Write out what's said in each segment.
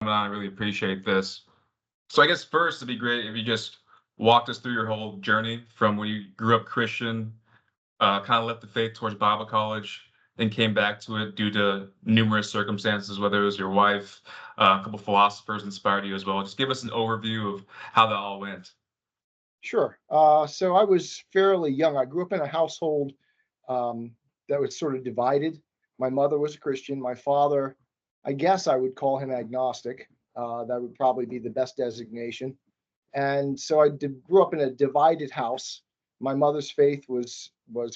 coming on. I really appreciate this. So I guess first it'd be great if you just walked us through your whole journey from when you grew up Christian, kind of left the faith towards Bible college, and came back to it due to numerous circumstances, whether it was your wife, a couple philosophers inspired you as well. Just give us an overview of how that all went. Sure. So I was fairly young. I grew up in a household um, that was sort of divided. My mother was a Christian. My father, I guess I would call him agnostic. That would probably be the best designation. And so I grew up in a divided house. My mother's faith was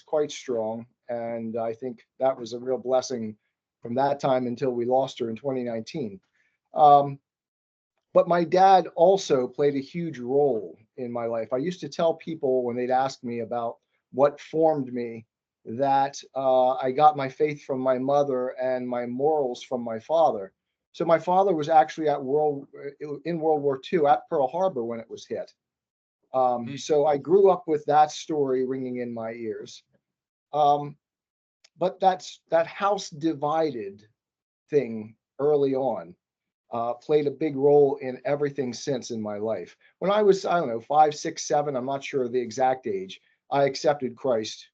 quite strong, and I think that was a real blessing from that time until we lost her in 2019. Um, but my dad also played a huge role in my life. I used to tell people when they'd ask me about what formed me that I got my faith from my mother and my morals from my father. So my father was actually in World War II at Pearl Harbor when it was hit. Mm. So I grew up with that story ringing in my ears. Um, but that house divided thing early on played a big role in everything since in my life. When I was, I don't know, 5, 6, 7, I'm not sure the exact age, I accepted Christ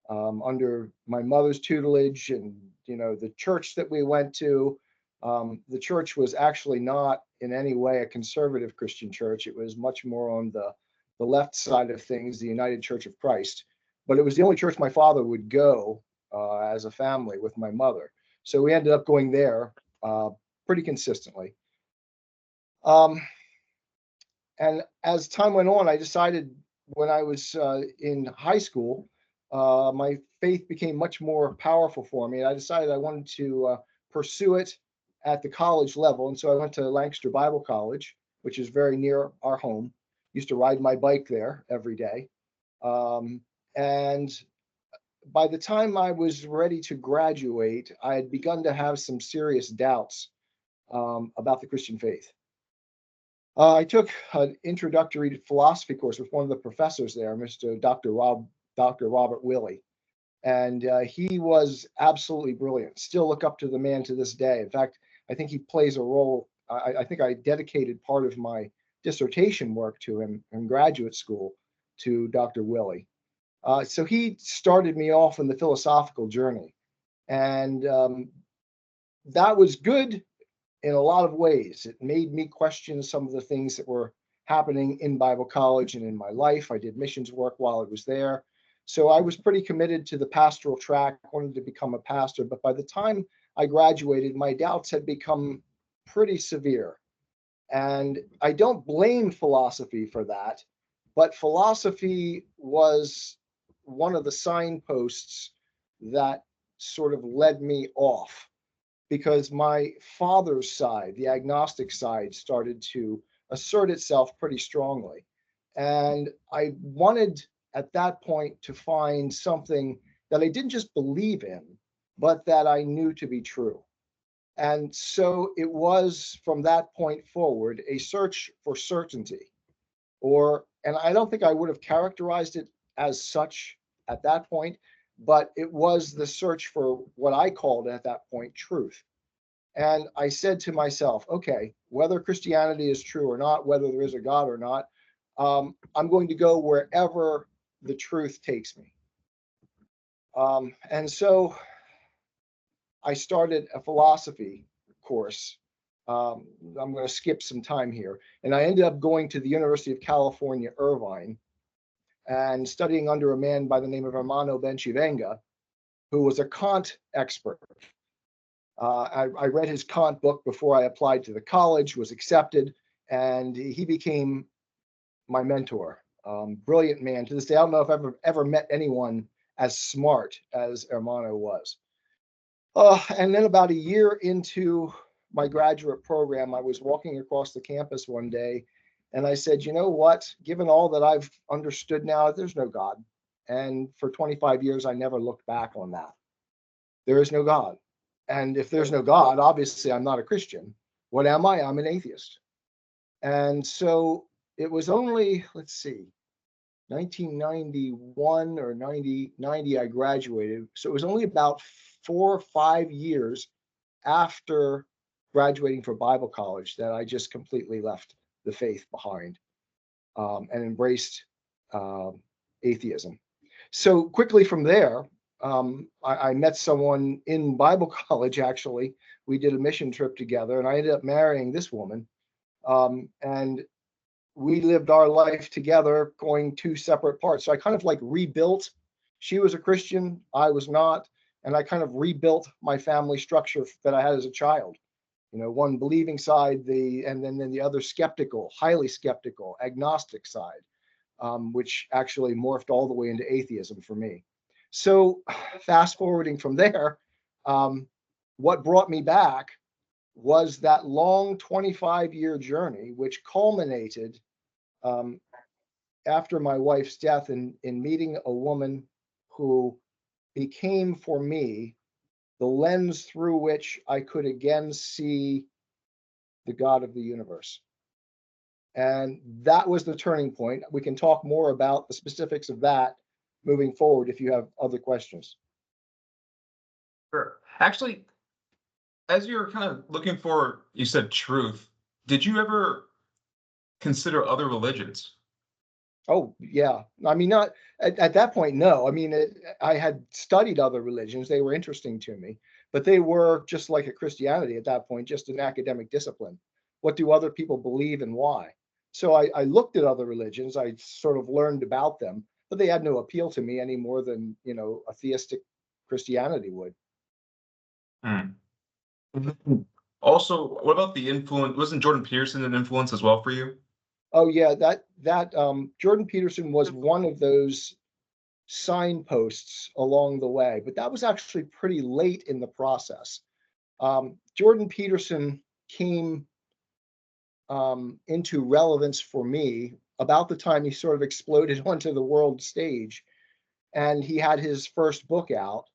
under my mother's tutelage, and the church that we went to. The church was actually not in any way a conservative Christian church. It was much more on the left side of things, the United Church of Christ. But it was the only church my father would go as a family with my mother. So we ended up going there uh, pretty consistently. Um, and as time went on, I decided when I was in high school, my faith became much more powerful for me. And I decided I wanted to pursue it at the college level. And so I went to Lancaster Bible College, which is very near our home. Used to ride my bike there every day. And by the time I was ready to graduate, I had begun to have some serious doubts about the Christian faith. I took an introductory philosophy course with one of the professors there, Dr. Robert Willey, and he was absolutely brilliant. Still look up to the man to this day. In fact, I think he plays a role. I think I dedicated part of my dissertation work to him in graduate school to Dr. Willey. So he started me off in the philosophical journey, and that was good in a lot of ways. It made me question some of the things that were happening in Bible college and in my life. I did missions work while I was there. So I was pretty committed to the pastoral track, wanted to become a pastor. But by the time I graduated, my doubts had become pretty severe. And I don't blame philosophy for that, but philosophy was one of the signposts that sort of led me off because my father's side, the agnostic side, started to assert itself pretty strongly. And I wanted at that point to find something that I didn't just believe in, but that I knew to be true. And so it was from that point forward a search for certainty, and I don't think I would have characterized it as such at that point, but it was the search for what I called at that point truth. And I said to myself, okay, whether Christianity is true or not, whether there is a God or not, I'm going to go wherever the truth takes me. And so I started a philosophy course. I'm going to skip some time here. And I ended up going to the University of California, Irvine, and studying under a man by the name of Hermano Benchivenga, who was a Kant expert. I read his Kant book before I applied to the college, was accepted, and he became my mentor. Brilliant man. To this day, I don't know if I've ever met anyone as smart as Hermano was. And then about a year into my graduate program, I was walking across the campus one day, and I said, you know what? Given all that I've understood now, there's no God. And for 25 years, I never looked back on that. There is no God. And if there's no God, obviously I'm not a Christian. What am I? I'm an atheist. And so it was only, let's see, 1991 or 90, I graduated. So it was only about 4 or 5 years after graduating from Bible college that I just completely left the faith behind, and embraced atheism. So quickly from there, I met someone in Bible college, actually. We did a mission trip together, and I ended up marrying this woman. And we lived our life together, going two separate parts. So I kind of like rebuilt. She was a Christian, I was not, and I kind of rebuilt my family structure that I had as a child. You know, one believing side, and then the other skeptical, highly skeptical, agnostic side, which actually morphed all the way into atheism for me. So, fast forwarding from there, what brought me back was that long 25-year journey, which culminated um, after my wife's death in meeting a woman who became for me the lens through which I could again see the God of the universe. And that was the turning point. We can talk more about the specifics of that moving forward if you have other questions. Sure. Actually, as you're kind of looking for, you said truth. Did you ever consider other religions? Oh, yeah. I mean, not at that point, no. I mean, I had studied other religions. They were interesting to me, but they were just like a Christianity at that point, just an academic discipline. What do other people believe and why? So I looked at other religions. I sort of learned about them, but they had no appeal to me any more than, you know, a theistic Christianity would. Hmm. Mhm. Also, what about the influence? Wasn't Jordan Peterson an influence as well for you? Oh yeah, that Jordan Peterson was one of those signposts along the way, but that was actually pretty late in the process. Jordan Peterson came into relevance for me about the time he sort of exploded onto the world stage, and he had his first book out.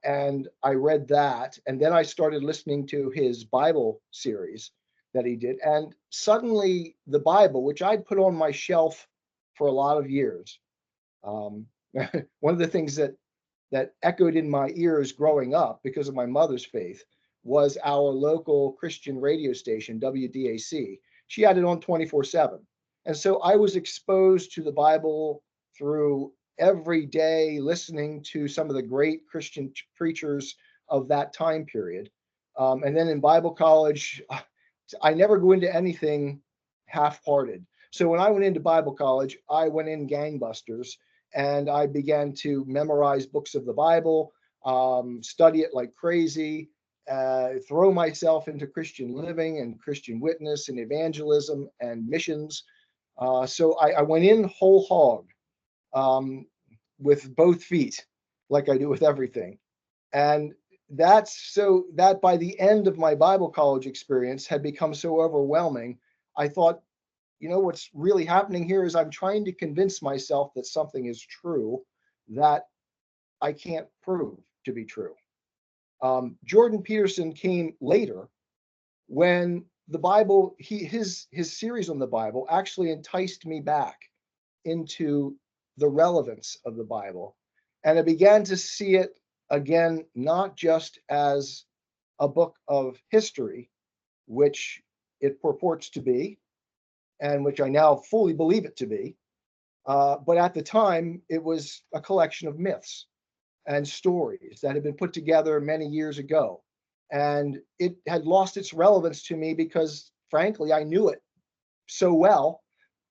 And I read that, and then I started listening to his Bible series that he did, and suddenly the Bible, which I'd put on my shelf for a lot of years, um, one of the things that echoed in my ears growing up because of my mother's faith was our local Christian radio station, WDAC. She had it on 24/7. And so I was exposed to the Bible through every day listening to some of the great Christian preachers of that time period. And then in Bible college, I never go into anything half-hearted. So when I went into Bible college, I went in gangbusters, and I began to memorize books of the Bible, study it like crazy, throw myself into Christian living and Christian witness and evangelism and missions. So I went in whole hog, um, with both feet, like I do with everything. And that's so that by the end of my Bible college experience had become so overwhelming, I thought, you know, what's really happening here is I'm trying to convince myself that something is true that I can't prove to be true. Jordan Peterson came later when the Bible, his series on the Bible actually enticed me back into the relevance of the Bible. And I began to see it again, not just as a book of history, which it purports to be, and which I now fully believe it to be. But at the time, it was a collection of myths and stories that had been put together many years ago. And it had lost its relevance to me because, frankly, I knew it so well,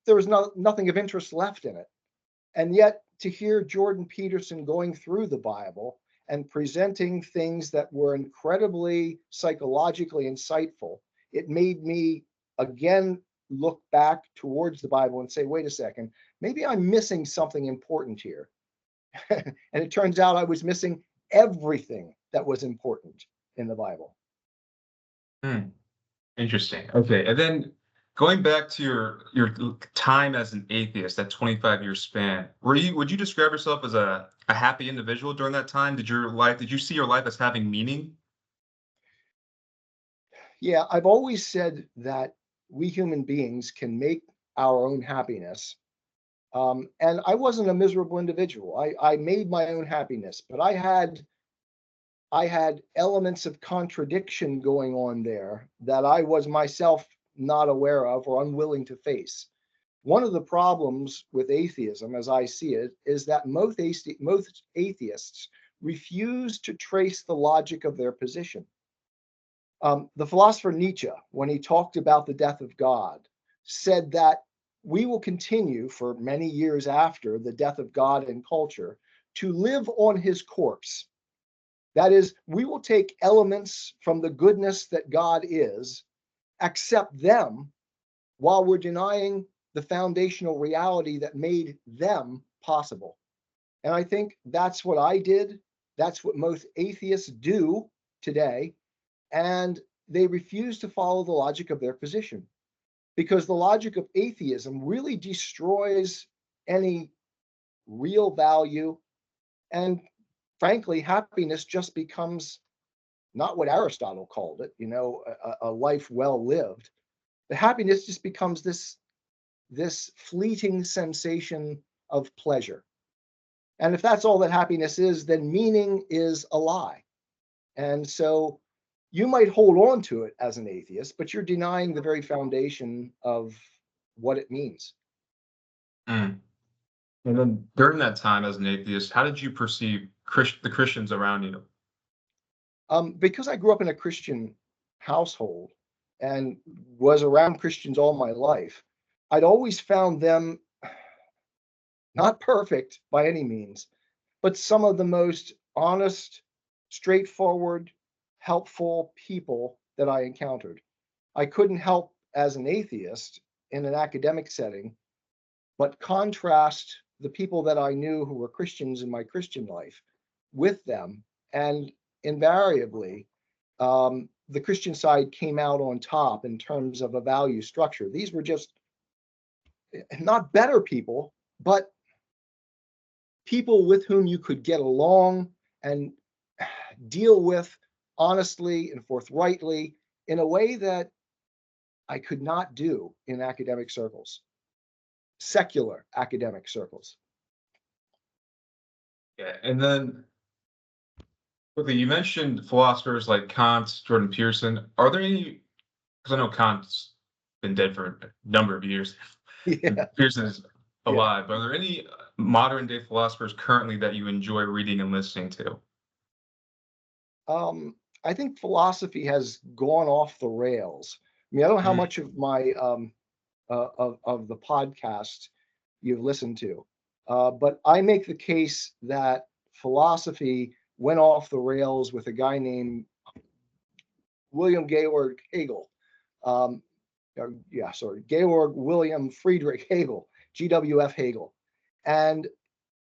there was nothing of interest left in it. And yet, to hear Jordan Peterson going through the Bible and presenting things that were incredibly psychologically insightful, it made me again look back towards the Bible and say, wait a second, maybe I'm missing something important here. And it turns out I was missing everything that was important in the Bible. Hmm. Interesting. Okay, and then going back to your time as an atheist, that 25-year span, would you describe yourself as a happy individual during that time? Did you see your life as having meaning? Yeah, I've always said that we human beings can make our own happiness. And I wasn't a miserable individual. I made my own happiness, but I had I had elements of contradiction going on there that I was myself not aware of or unwilling to face. One of the problems with atheism, as I see it, is that most atheists refuse to trace the logic of their position. The philosopher Nietzsche, when he talked about the death of God, said that we will continue for many years after the death of God in culture to live on his corpse. That is, we will take elements from the goodness that God is, accept them while we're denying the foundational reality that made them possible. And I think that's what I did. That's what most atheists do today. And they refuse to follow the logic of their position because the logic of atheism really destroys any real value. And frankly, happiness just becomes not what Aristotle called it, a life well lived. The happiness just becomes this fleeting sensation of pleasure. And if that's all that happiness is, then meaning is a lie. And so you might hold on to it as an atheist, but you're denying the very foundation of what it means. Mm. And then during that time as an atheist, how did you perceive the Christians around you? Because I grew up in a Christian household and was around Christians all my life, I'd always found them not perfect by any means, but some of the most honest, straightforward, helpful people that I encountered. I couldn't help as an atheist in an academic setting, but contrast the people that I knew who were Christians in my Christian life with them. And invariably, the Christian side came out on top in terms of a value structure. These were just not better people, but people with whom you could get along and deal with honestly and forthrightly in a way that I could not do in academic circles, secular academic circles. Yeah, and then quickly, you mentioned philosophers like Kant, Jordan Peterson. Are there any? Because I know Kant's been dead for a number of years, and Yeah, Peterson is yeah. alive. But are there any modern day philosophers currently that you enjoy reading and listening to? I think philosophy has gone off the rails. I mean, I don't know how Mm. much of my of the podcast you've listened to, but I make the case that philosophy went off the rails with a guy named William Georg Hegel. Um, Georg William Friedrich Hegel, GWF Hegel. And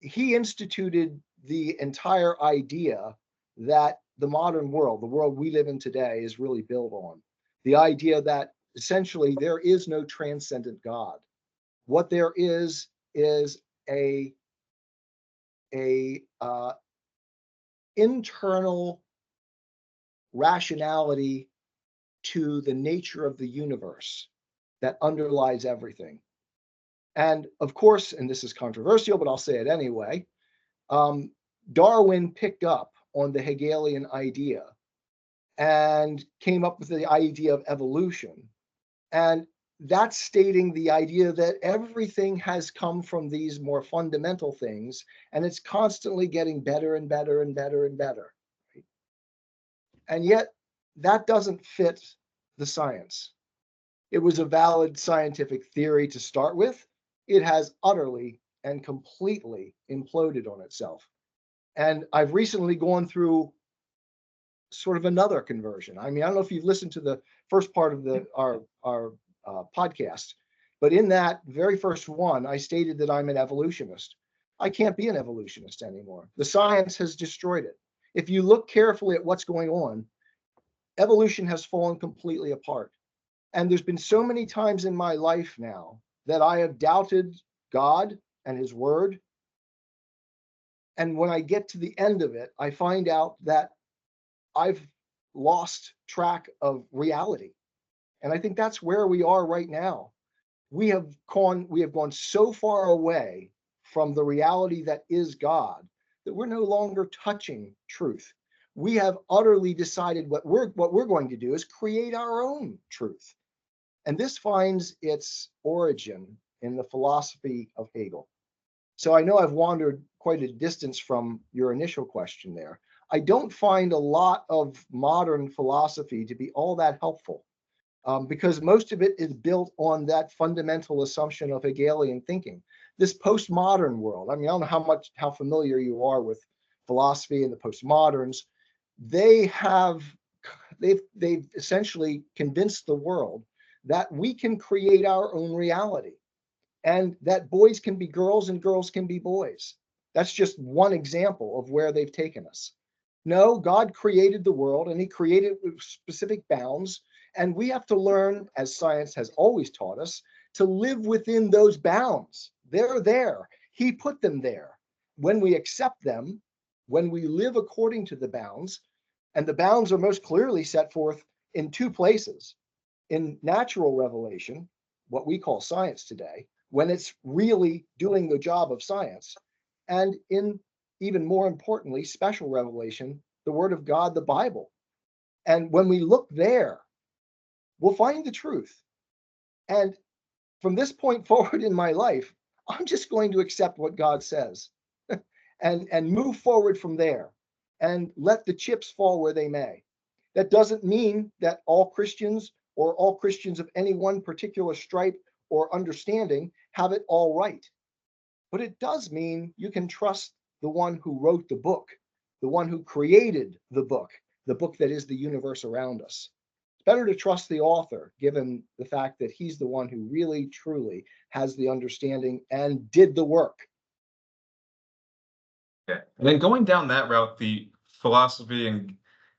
he instituted the entire idea that the modern world, the world we live in today, is really built on. The idea that essentially there is no transcendent God. What there is a internal rationality to the nature of the universe that underlies everything. And of course, and this is controversial, but I'll say it anyway, Darwin picked up on the Hegelian idea and came up with the idea of evolution. And that's stating the idea that everything has come from these more fundamental things, and it's constantly getting better and better and better and better. Right? And yet, that doesn't fit the science. It was a valid scientific theory to start with. It has utterly and completely imploded on itself. And I've recently gone through sort of another conversion. I mean, I don't know if you've listened to the first part of our podcast, but in that very first one, I stated that I'm an evolutionist. I can't be an evolutionist anymore. The science has destroyed it. If you look carefully at what's going on, evolution has fallen completely apart. And there's been so many times in my life now that I have doubted God and his word. And when I get to the end of it, I find out that I've lost track of reality. And I think that's where we are right now. We have gone so far away from the reality that is God that we're no longer touching truth. we have utterly decided what we're going to do is create our own truth. And this finds its origin in the philosophy of Hegel. So I know I've wandered quite a distance from your initial question there. I don't find a lot of modern philosophy to be all that helpful, because most of it is built on that fundamental assumption of Hegelian thinking. This postmodern world, I mean, I don't know how familiar you are with philosophy and the postmoderns. They've essentially convinced the world that we can create our own reality, and that boys can be girls and girls can be boys. That's just one example of where they've taken us. No, God created the world, and he created it with specific bounds, and we have to learn, as science has always taught us, to live within those bounds. They're there. He put them there. When we accept them, when we live according to the bounds, and the bounds are most clearly set forth in two places: in natural revelation, what we call science today, when it's really doing the job of science, and in, even more importantly, special revelation, the Word of God, the Bible. And when we look there, we'll find the truth. And from this point forward in my life, I'm just going to accept what God says and move forward from there and let the chips fall where they may. That doesn't mean that all Christians or all Christians of any one particular stripe or understanding have it all right. But it does mean you can trust the one who wrote the book, the one who created the book that is the universe around us. It's better to trust the author, given the fact that he's the one who really, truly has the understanding and did the work. Yeah. And then going down that route, the philosophy and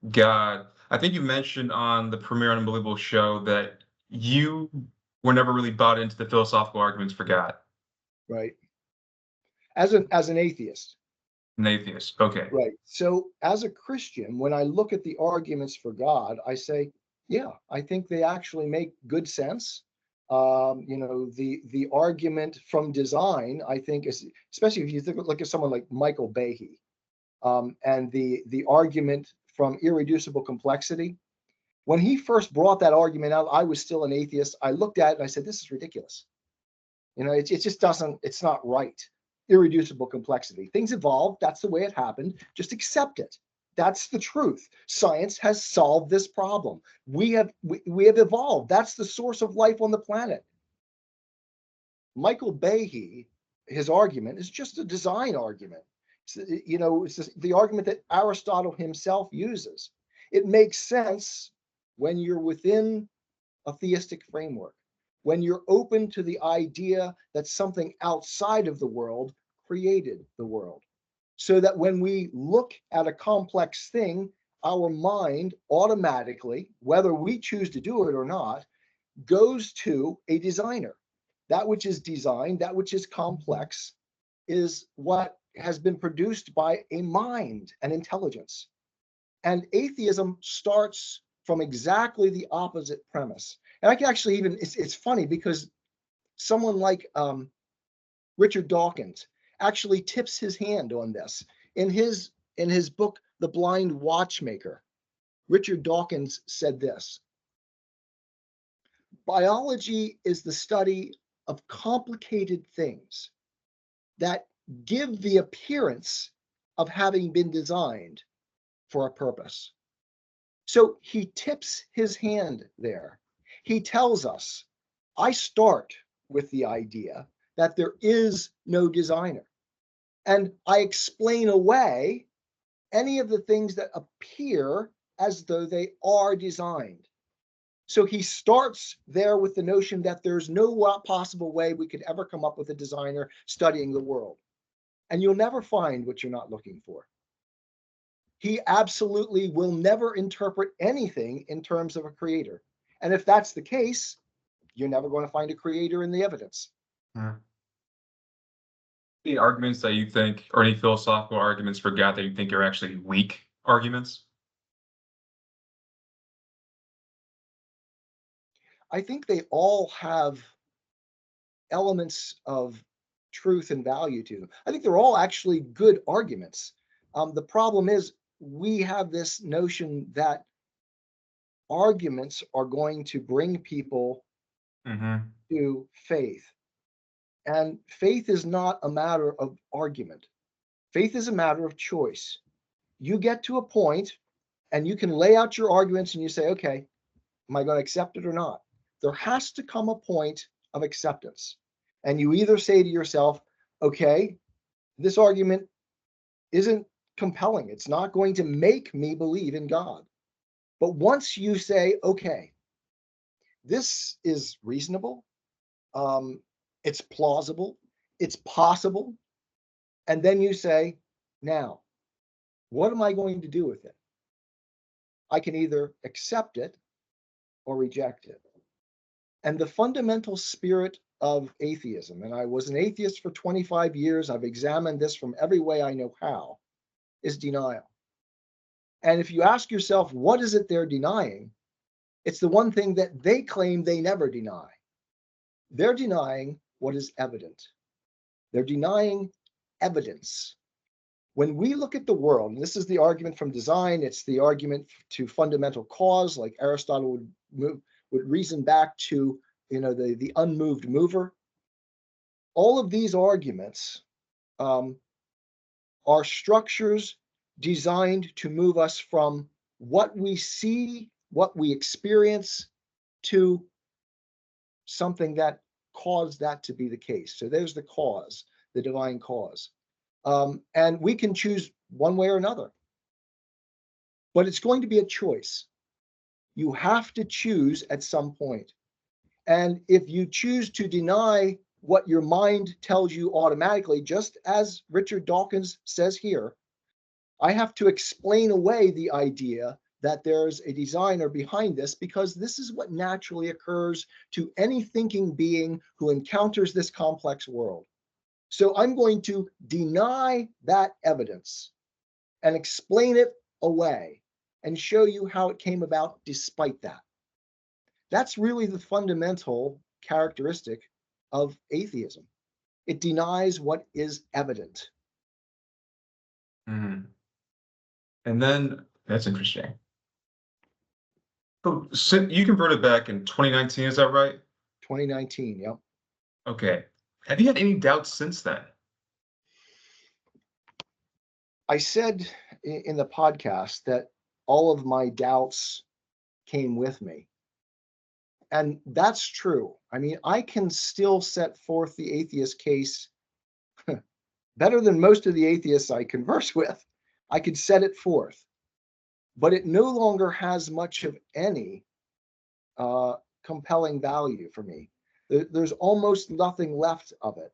God, I think you mentioned on the Premiere Unbelievable show that you were never really bought into the philosophical arguments for God. Right. As an atheist. An atheist. Okay. Right. So as a Christian, when I look at the arguments for God, I say, yeah, I think they actually make good sense. The argument from design, I think, is, especially if you look at someone like Michael Behe, and the argument from irreducible complexity. When he first brought that argument out, I was still an atheist. I looked at it and I said, this is ridiculous. It just doesn't, it's not right. Irreducible complexity. Things evolve. That's the way it happened. Just accept it. That's the truth. Science has solved this problem. We have evolved. That's the source of life on the planet. Michael Behe, his argument is just a design argument. It's the argument that Aristotle himself uses. It makes sense when you're within a theistic framework, when you're open to the idea that something outside of the world created the world. So that when we look at a complex thing, our mind automatically, whether we choose to do it or not, goes to a designer. That which is designed, that which is complex, is what has been produced by a mind, an intelligence. And atheism starts from exactly the opposite premise. And I can actually even, it's funny because someone like Richard Dawkins actually tips his hand on this. In his book, The Blind Watchmaker, Richard Dawkins said this: biology is the study of complicated things that give the appearance of having been designed for a purpose. So he tips his hand there. He tells us, I start with the idea that there is no designer, and I explain away any of the things that appear as though they are designed. So he starts there with the notion that there's no possible way we could ever come up with a designer studying the world. And you'll never find what you're not looking for. He absolutely will never interpret anything in terms of a creator. And if that's the case, you're never going to find a creator in the evidence. Any arguments that you think, or any philosophical arguments for God that you think are actually weak arguments? I think they all have elements of truth and value to them. I think they're all actually good arguments. The problem is we have this notion that arguments are going to bring people to faith. And faith is not a matter of argument. Faith is a matter of choice. You get to a point and you can lay out your arguments and you say, okay, am I going to accept it or not? There has to come a point of acceptance. And you either say to yourself, okay, this argument isn't compelling. It's not going to make me believe in God. But once you say, okay, this is reasonable, it's plausible, it's possible, and then you say, now, what am I going to do with it? I can either accept it or reject it. And the fundamental spirit of atheism, and I was an atheist for 25 years, I've examined this from every way I know how, is denial. And if you ask yourself, what is it they're denying? It's the one thing that they claim they never deny. They're denying what is evident. They're denying evidence. When we look at the world, and this is the argument from design, it's the argument to fundamental cause, like Aristotle would reason back to, the unmoved mover. All of these arguments are structures designed to move us from what we see, what we experience, to something that caused that to be the case. So there's the cause, the divine cause. And we can choose one way or another. But it's going to be a choice. You have to choose at some point. And if you choose to deny what your mind tells you automatically, just as Richard Dawkins says here, I have to explain away the idea that there's a designer behind this, because this is what naturally occurs to any thinking being who encounters this complex world. So I'm going to deny that evidence and explain it away and show you how it came about despite that. That's really the fundamental characteristic of atheism. It denies what is evident. And then that's interesting. So you converted back in 2019, is that right? 2019, yep. Okay. Have you had any doubts since then? I said in the podcast that all of my doubts came with me. And that's true. I mean, I can still set forth the atheist case better than most of the atheists I converse with. I could set it forth, but it no longer has much of any compelling value for me. There's almost nothing left of it.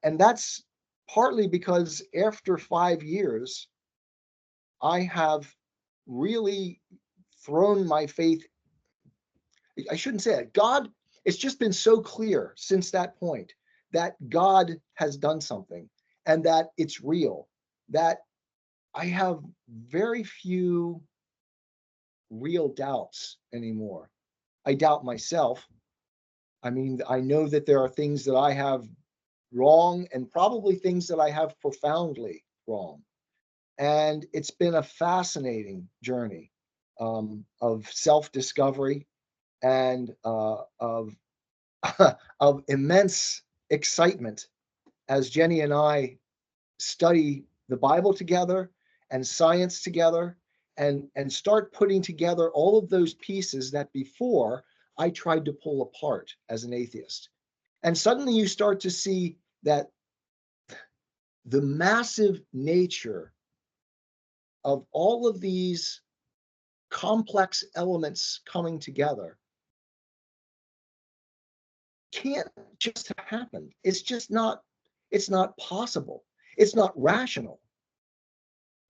And that's partly because after 5 years, I have really thrown my faith. I shouldn't say it. God, it's just been so clear since that point that God has done something and that it's real, that I have very few real doubts anymore. I doubt myself. I mean, I know that there are things that I have wrong and probably things that I have profoundly wrong. And it's been a fascinating journey of self-discovery and of of immense excitement as Jenny and I study the Bible together and science together and start putting together all of those pieces that before I tried to pull apart as an atheist. And suddenly you start to see that the massive nature of all of these complex elements coming together can't just happen. It's just not, it's not possible. It's not rational.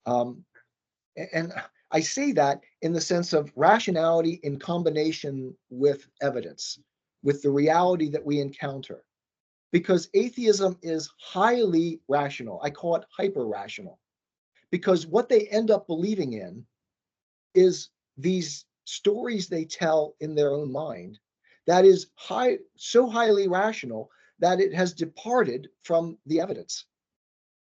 And I say that in the sense of rationality in combination with evidence, with the reality that we encounter. Because atheism is highly rational. I call it hyper-rational. Because what they end up believing in is these stories they tell in their own mind that is so highly rational that it has departed from the evidence.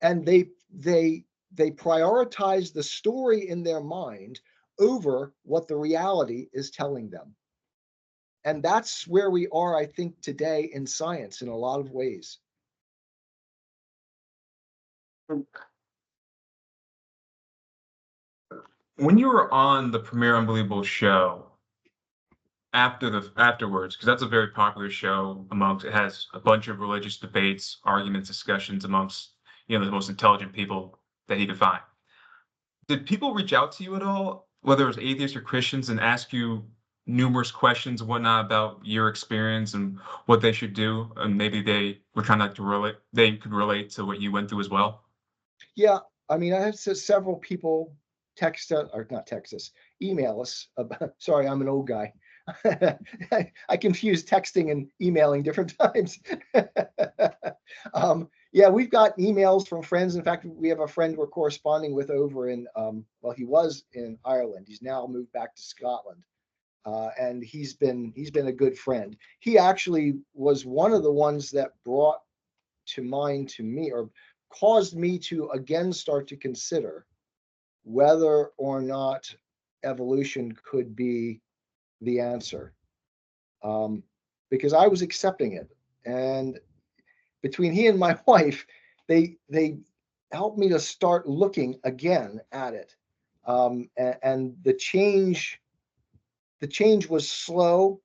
And they they prioritize the story in their mind over what the reality is telling them. And that's where we are, I think, today in science in a lot of ways. When you were on the Premier Unbelievable show, afterwards, because that's a very popular show amongst, it has a bunch of religious debates, arguments, discussions amongst, the most intelligent people that he could find. Did people reach out to you at all, whether it was atheists or Christians, and ask you numerous questions and whatnot about your experience and what they should do? And maybe they were trying to relate, they could relate to what you went through as well? Yeah, I mean, I have several people text us, or not text us, email us about, sorry, I'm an old guy. I confuse texting and emailing different times. Yeah, we've got emails from friends. In fact, we have a friend we're corresponding with over in, well, he was in Ireland. He's now moved back to Scotland. And he's been a good friend. He actually was one of the ones that brought to mind to me, or caused me to again start to consider whether or not evolution could be the answer, because I was accepting it. And between he and my wife, they helped me to start looking again at it. And the change was slow.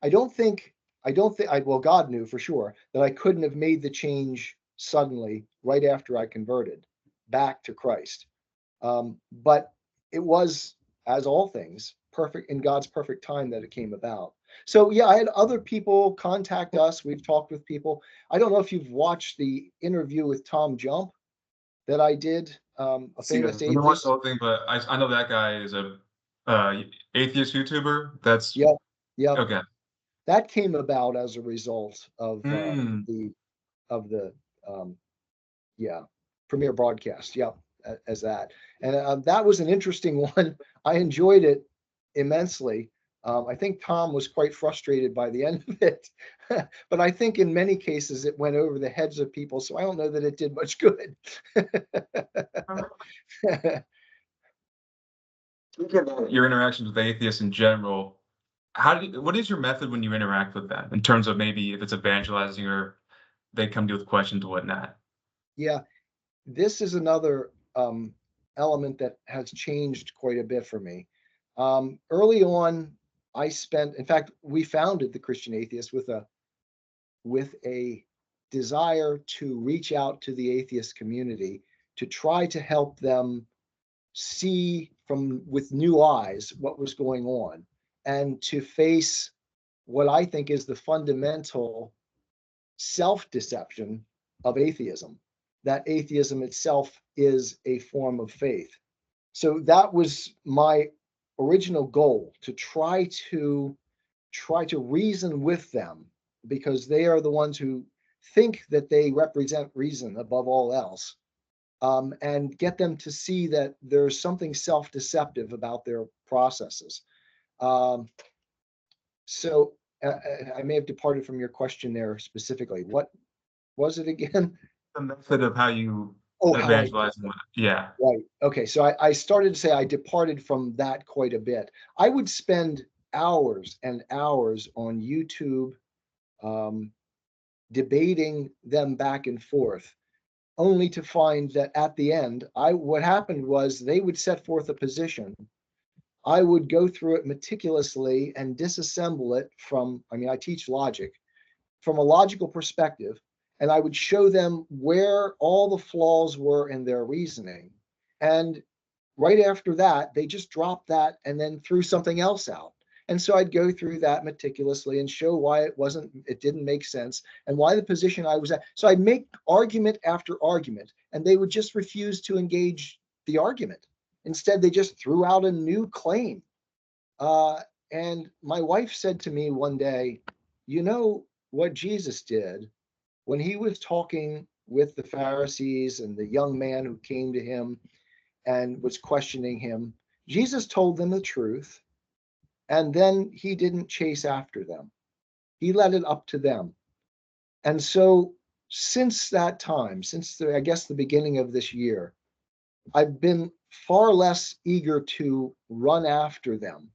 Well, God knew for sure that I couldn't have made the change suddenly right after I converted back to Christ. But it was, as all things, perfect in God's perfect time that it came about. So yeah, I had other people contact us. We've talked with people. I don't know if you've watched the interview with Tom Jump that I did, a famous I don't watch the atheist. whole thing, but I know that guy is a atheist YouTuber. That's Yep, yep. okay. That came about as a result Mm. the of the um, yeah, premiere broadcast. Yep, as that. And that was an interesting one. I enjoyed it immensely. I think Tom was quite frustrated by the end of it, but I think in many cases it went over the heads of people. So I don't know that it did much good. Speaking of your interactions with atheists in general, what is your method when you interact with them in terms of maybe if it's evangelizing or they come to you with questions and whatnot? Yeah, this is another element that has changed quite a bit for me. Early on, in fact, we founded the Christian Atheist with a desire to reach out to the atheist community to try to help them see with new eyes what was going on, and to face what I think is the fundamental self-deception of atheism, that atheism itself is a form of faith. So that was my original goal, to try to reason with them, because they are the ones who think that they represent reason above all else, and get them to see that there's something self-deceptive about their processes. Um, so I may have departed from your question there specifically. What was it again? The method of how you Oh, how I evangelize and whatnot. Yeah. right. Okay, so I started to say I departed from that quite a bit. I would spend hours and hours on YouTube, um, debating them back and forth, only to find that at the end, what happened was they would set forth a position. I would go through it meticulously and disassemble it from, I mean, I teach logic, from a logical perspective, and I would show them where all the flaws were in their reasoning. And right after that, they just dropped that and then threw something else out. And so I'd go through that meticulously and show why it didn't make sense, and why the position I was at. So I'd make argument after argument, and they would just refuse to engage the argument. Instead, they just threw out a new claim. And my wife said to me one day, you know what Jesus did when he was talking with the Pharisees and the young man who came to him and was questioning him? Jesus told them the truth, and then he didn't chase after them. He let it up to them. And so since that time, I guess the beginning of this year, I've been far less eager to run after them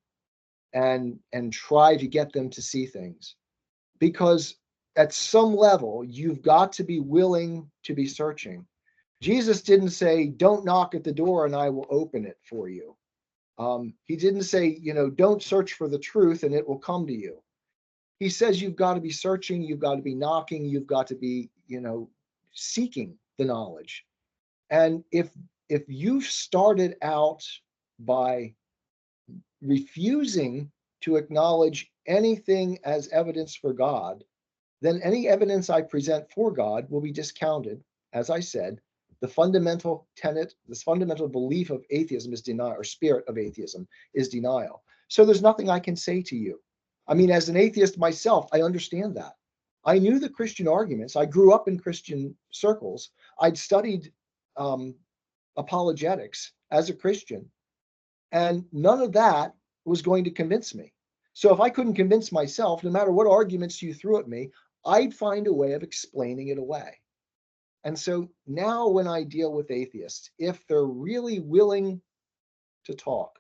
and try to get them to see things, because at some level you've got to be willing to be searching. Jesus didn't say, "Don't knock at the door and I will open it for you." He didn't say, "Don't search for the truth and it will come to you." He says you've got to be searching, you've got to be knocking, you've got to be, seeking the knowledge. And if you've started out by refusing to acknowledge anything as evidence for God, then any evidence I present for God will be discounted. As I said, the fundamental tenet, this fundamental belief of atheism is denial, or spirit of atheism is denial. So there's nothing I can say to you. I mean, as an atheist myself, I understand that. I knew the Christian arguments. I grew up in Christian circles. I'd studied apologetics as a Christian, and none of that was going to convince me. So if I couldn't convince myself, no matter what arguments you threw at me, I'd find a way of explaining it away. And so now when I deal with atheists, if they're really willing to talk,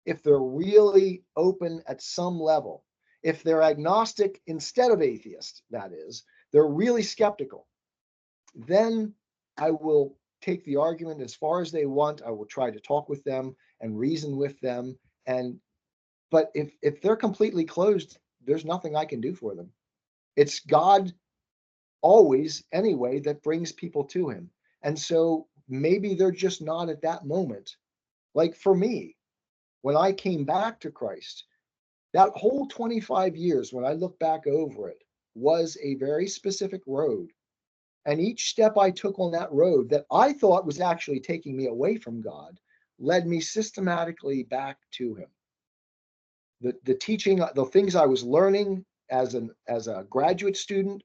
if they're really open at some level, if they're agnostic instead of atheist, that is, they're really skeptical, then I will take the argument as far as they want. I will try to talk with them and reason with them. But if they're completely closed, there's nothing I can do for them. It's God always, anyway, that brings people to him. And so maybe they're just not at that moment. Like for me, when I came back to Christ, that whole 25 years, when I look back over it, was a very specific road. And each step I took on that road that I thought was actually taking me away from God led me systematically back to him. The teaching, the things I was learning as a graduate student,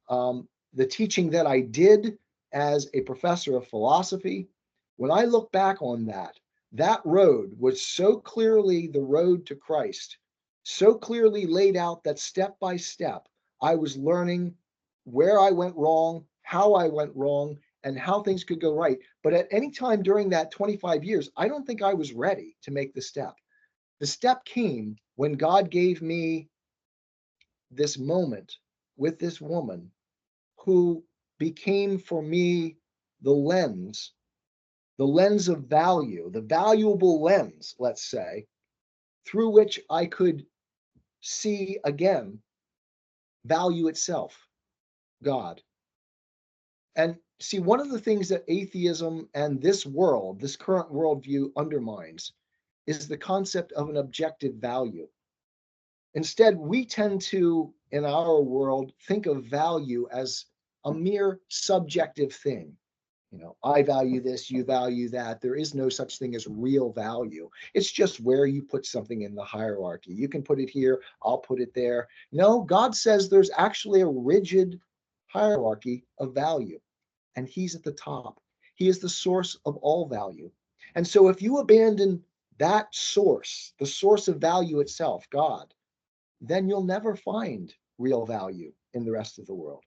the teaching that I did as a professor of philosophy, when I look back on that road was so clearly the road to Christ, so clearly laid out that step by step, I was learning where I went wrong, how I went wrong, and how things could go right. But at any time during that 25 years, I don't think I was ready to make the step. The step came when God gave me this moment with this woman who became for me the lens of value, the valuable lens, let's say, through which I could see again value itself, God. And see, one of the things that atheism and this world, this current worldview undermines is the concept of an objective value. Instead, we tend to, in our world, think of value as a mere subjective thing. I value this, you value that. There is no such thing as real value. It's just where you put something in the hierarchy. You can put it here, I'll put it there. No, God says there's actually a rigid hierarchy of value, and he's at the top. He is the source of all value. And so if you abandon that source, the source of value itself, God, then you'll never find real value in the rest of the world.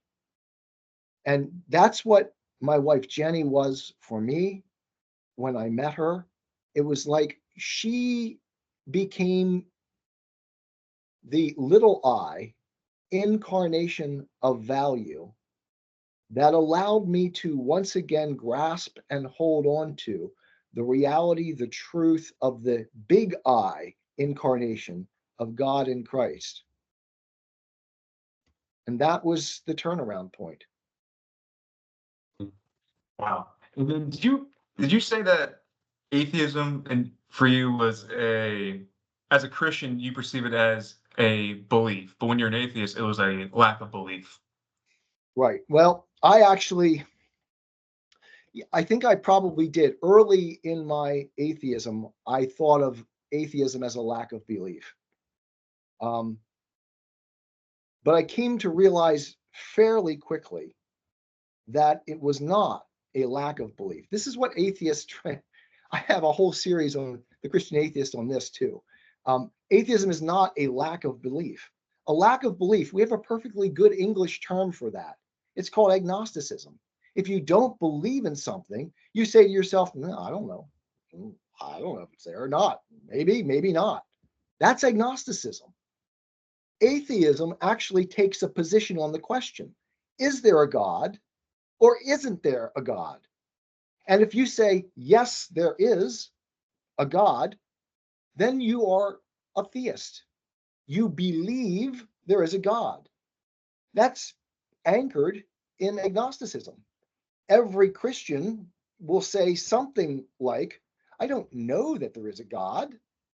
And that's what my wife Jenny was for me when I met her. It was like she became the little I incarnation of value that allowed me to once again grasp and hold on to the reality, the truth of the big I incarnation of God in Christ. And that was the turnaround point. Wow. And then did you say that atheism and for you was as a Christian you perceive it as a belief, but when you're an atheist it was a lack of belief? Right. Well, I think I probably did. Early in my atheism, I thought of atheism as a lack of belief. Um, but I came to realize fairly quickly that it was not a lack of belief. This is what atheists try. I have a whole series on the Christian atheist on this too. Atheism is not a lack of belief. A lack of belief, we have a perfectly good English term for that. It's called agnosticism. If you don't believe in something, you say to yourself, no, I don't know. I don't know if it's there or not. Maybe, maybe not. That's agnosticism. Atheism actually takes a position on the question, is there a God or isn't there a God? And if you say, yes, there is a God, then you are a theist. You believe there is a God. That's anchored in agnosticism. Every Christian will say something like, I don't know that there is a God,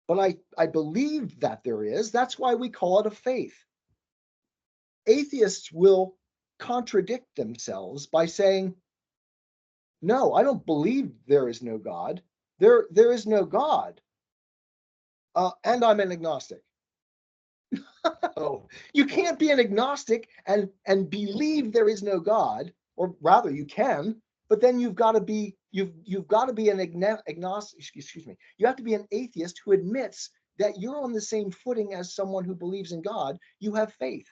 but I believe that there is. That's why we call it a faith. Atheists will contradict themselves by saying, no, I don't believe there is no God. There is no God. And I'm an agnostic. Oh, you can't be an agnostic and believe there is no God, or rather you can, but then you've got to be an agnostic, excuse me. You have to be an atheist who admits that you're on the same footing as someone who believes in God. You have faith.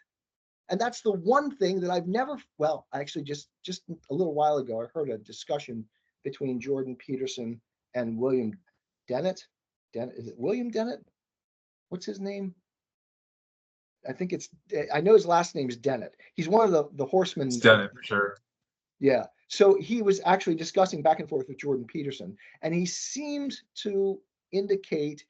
And that's the one thing that I've never, well, actually just a little while ago, I heard a discussion between Jordan Peterson and William Dennett. Is it William Dennett? What's his name? I think I know his last name is Dennett. He's one of the It's horsemen. done it for sure. Yeah. So he was actually discussing back and forth with Jordan Peterson, and he seemed to indicate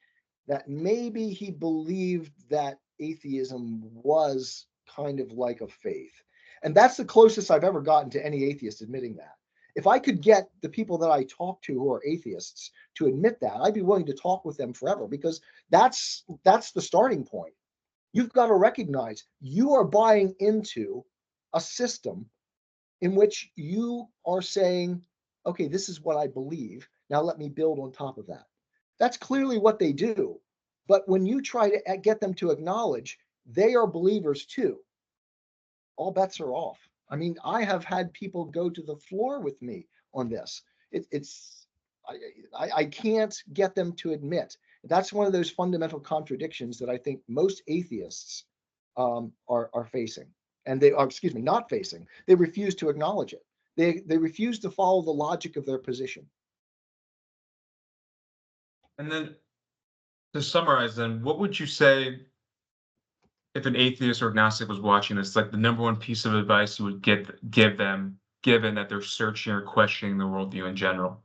that maybe he believed that atheism was kind of like a faith. And that's the closest I've ever gotten to any atheist admitting that. If I could get the people that I talk to who are atheists to admit that, I'd be willing to talk with them forever, because that's the starting point. You've got to recognize you are buying into a system in which you are saying, okay, this is what I believe. Now let me build on top of that. That's clearly what they do. But when you try to get them to acknowledge they are believers too, all bets are off. I mean, I have had people go to the floor with me on this. I can't get them to admit. That's one of those fundamental contradictions that I think most atheists are facing, and they are, excuse me, not facing. They refuse to acknowledge it. They refuse to follow the logic of their position. And then to summarize, then, what would you say if an atheist or agnostic was watching this? Like the number one piece of advice you would give them, given that they're searching or questioning the worldview in general?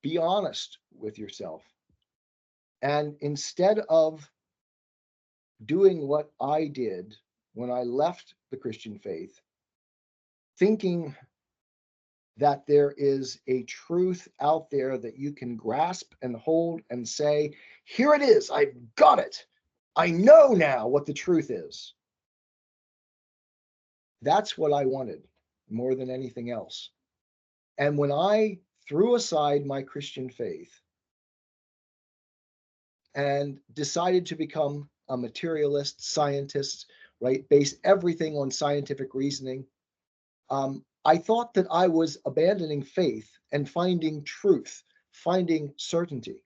Be honest with yourself, and instead of doing what I did when I left the Christian faith, thinking that there is a truth out there that you can grasp and hold and say, here it is, I've got it. I know now what the truth is. That's what I wanted more than anything else. And when I threw aside my Christian faith and decided to become a materialist scientist, right, base everything on scientific reasoning, I thought that I was abandoning faith and finding truth, finding certainty,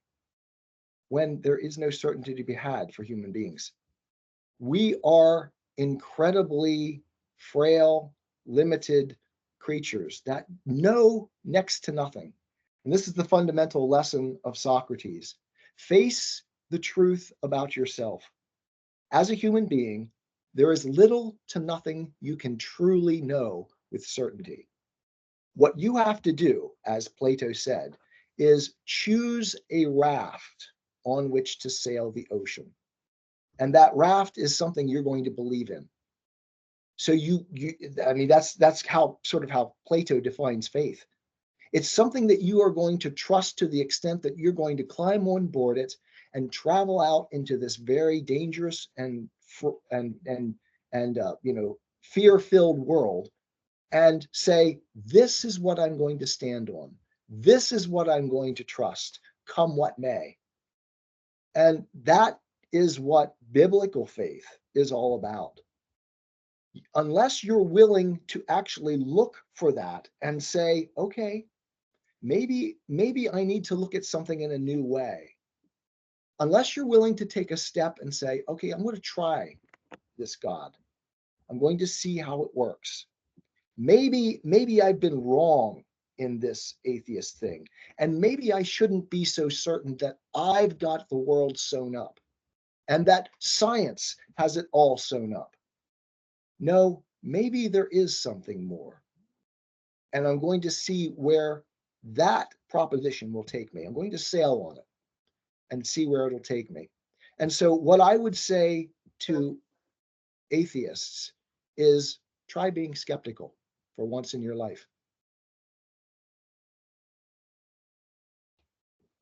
when there is no certainty to be had for human beings. We are incredibly frail, limited creatures that know next to nothing. And this is the fundamental lesson of Socrates. Face the truth about yourself. As a human being, there is little to nothing you can truly know with certainty. What you have to do, as Plato said, is choose a raft on which to sail the ocean. And that raft is something you're going to believe in. So I mean, that's how sort of how Plato defines faith. It's something that you are going to trust to the extent that you're going to climb on board it and travel out into this very dangerous and fear-filled world, and say, this is what I'm going to stand on. This is what I'm going to trust, come what may. And that is what biblical faith is all about. Unless you're willing to actually look for that and say, okay, maybe I need to look at something in a new way. Unless you're willing to take a step and say, okay, I'm going to try this God. I'm going to see how it works. maybe I've been wrong in this atheist thing, and maybe I shouldn't be so certain that I've got the world sewn up and that science has it all sewn up. No, maybe there is something more. And I'm going to see where that proposition will take me. I'm going to sail on it and see where it'll take me. And so, what I would say to atheists is try being skeptical for once in your life.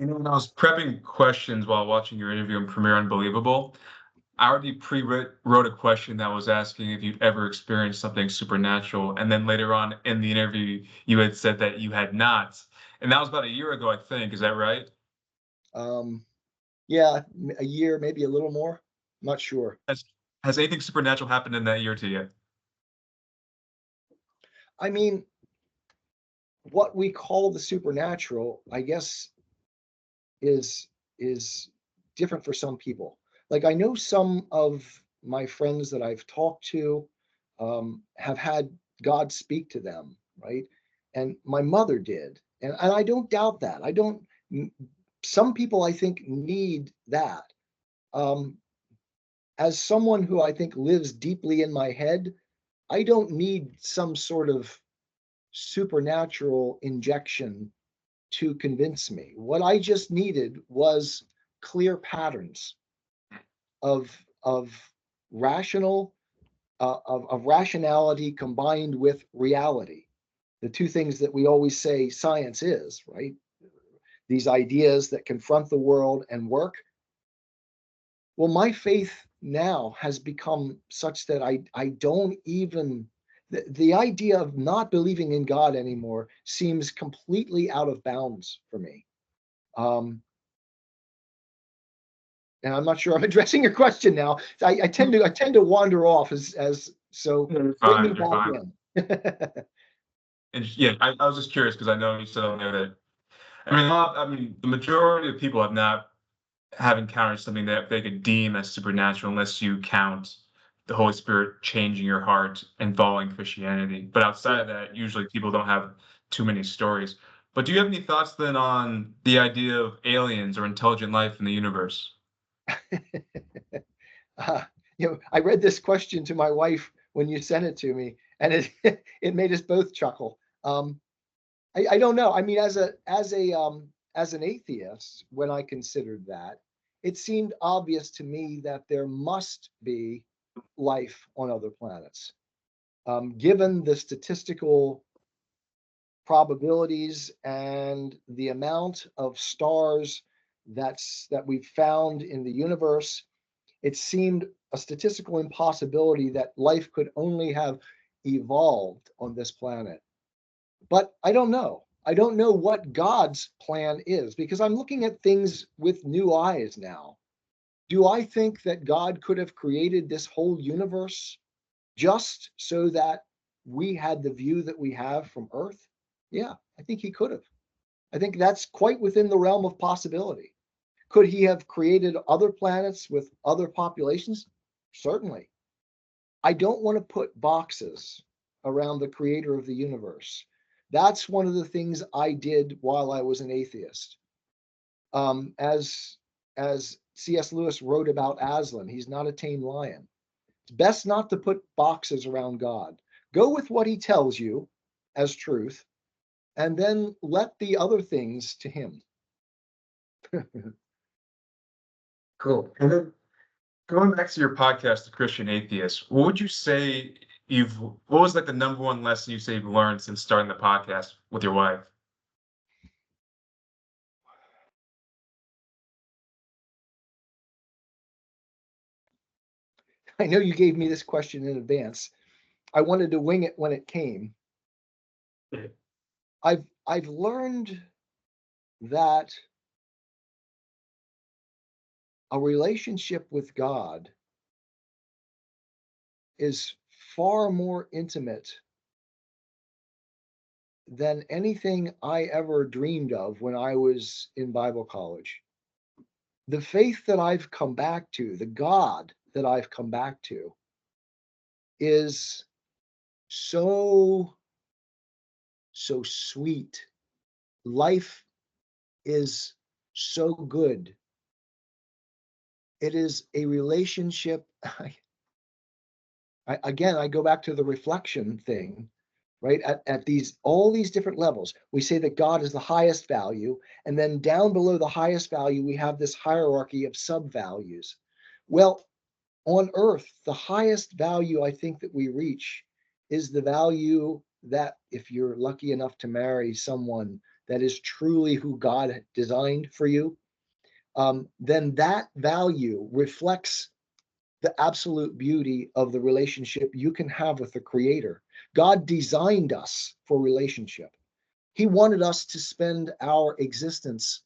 When I was prepping questions while watching your interview on Premiere Unbelievable, I already wrote a question that was asking if you've ever experienced something supernatural. And then later on in the interview, you had said that you had not. And that was about a year ago, I think. Is that right? Um, yeah, a year, maybe a little more. I'm not sure. Has, has anything supernatural happened in that year to you? I mean, what we call the supernatural, I guess, is is different for some people. Like I know some of my friends that I've talked to have had God speak to them, right? And my mother did, and I don't doubt that. I don't. Some people I think need that. Um, as someone who I think lives deeply in my head, I don't need some sort of supernatural injection to convince me. What I just needed was clear patterns of rational of rationality combined with reality. The two things that we always say science is, right? These ideas that confront the world and work. Well, my faith now has become such that I don't even the idea of not believing in God anymore seems completely out of bounds for me. Um, and I'm not sure I'm addressing your question now. I tend to wander off as so You're bring me fine. You're back fine. in. And yeah, I was just curious because I know you said on there that I mean, the majority of people have encountered something that they could deem as supernatural, unless you count the Holy Spirit changing your heart and following Christianity. But outside of that, usually people don't have too many stories. But do you have any thoughts then on the idea of aliens or intelligent life in the universe? uh, I read this question to my wife when you sent it to me, and it it made us both chuckle. I don't know. I mean, as an atheist, when I considered that, it seemed obvious to me that there must be life on other planets. Given the statistical probabilities and the amount of stars that we've found in the universe, it seemed a statistical impossibility that life could only have evolved on this planet. But I don't know. I don't know what God's plan is because I'm looking at things with new eyes now. Do I think that God could have created this whole universe just so that we had the view that we have from Earth? Yeah, I think he could have. I think that's quite within the realm of possibility. Could he have created other planets with other populations? Certainly. I don't want to put boxes around the creator of the universe. That's one of the things I did while I was an atheist. As C.S. Lewis wrote about Aslan, he's not a tame lion. It's best not to put boxes around God. Go with what he tells you as truth, and then let the other things to him. Cool. And then going back to your podcast, The Christian Atheist, what would you say what was like the number one lesson you say you've learned since starting the podcast with your wife? I know you gave me this question in advance. I wanted to wing it when it came. I've learned that a relationship with God is far more intimate than anything I ever dreamed of when I was in Bible college. The faith that I've come back to, the God that I've come back to, is so so sweet. Life is so good. It is a relationship. Again, I go back to the reflection thing, right? At all these different levels, we say that God is the highest value, and then down below the highest value, we have this hierarchy of sub-values. Well, on earth, the highest value I think that we reach is the value that if you're lucky enough to marry someone that is truly who God designed for you, then that value reflects the absolute beauty of the relationship you can have with the Creator. God designed us for relationship. He wanted us to spend our existence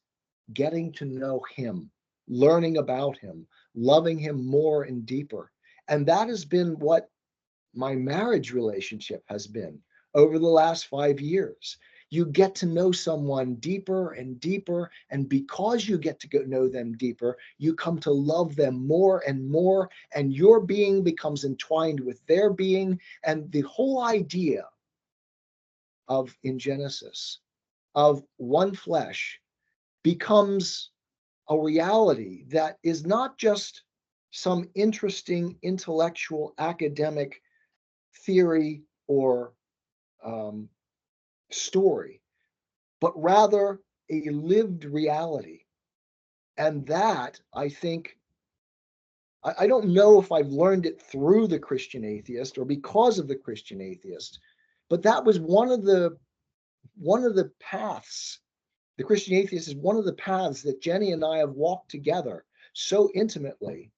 getting to know Him, learning about Him, loving Him more and deeper. And that has been what my marriage relationship has been over the last 5 years. You get to know someone deeper and deeper, and because you get to know them deeper, you come to love them more and more, and your being becomes entwined with their being. And the whole idea of, in Genesis, of one flesh becomes a reality that is not just some interesting intellectual academic theory or story, but rather a lived reality. And that, I think, I don't know if I've learned it through the Christian Atheist or because of the Christian Atheist, but that was one of the paths. The Christian Atheist is one of the paths that Jenny and I have walked together so intimately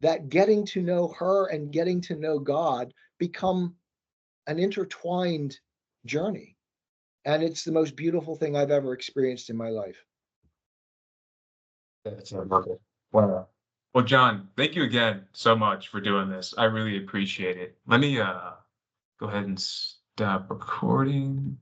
that getting to know her and getting to know God become an intertwined journey. And it's the most beautiful thing I've ever experienced in my life. That's wonderful. Wow. Well, John, thank you again so much for doing this. I really appreciate it. Let me go ahead and stop recording.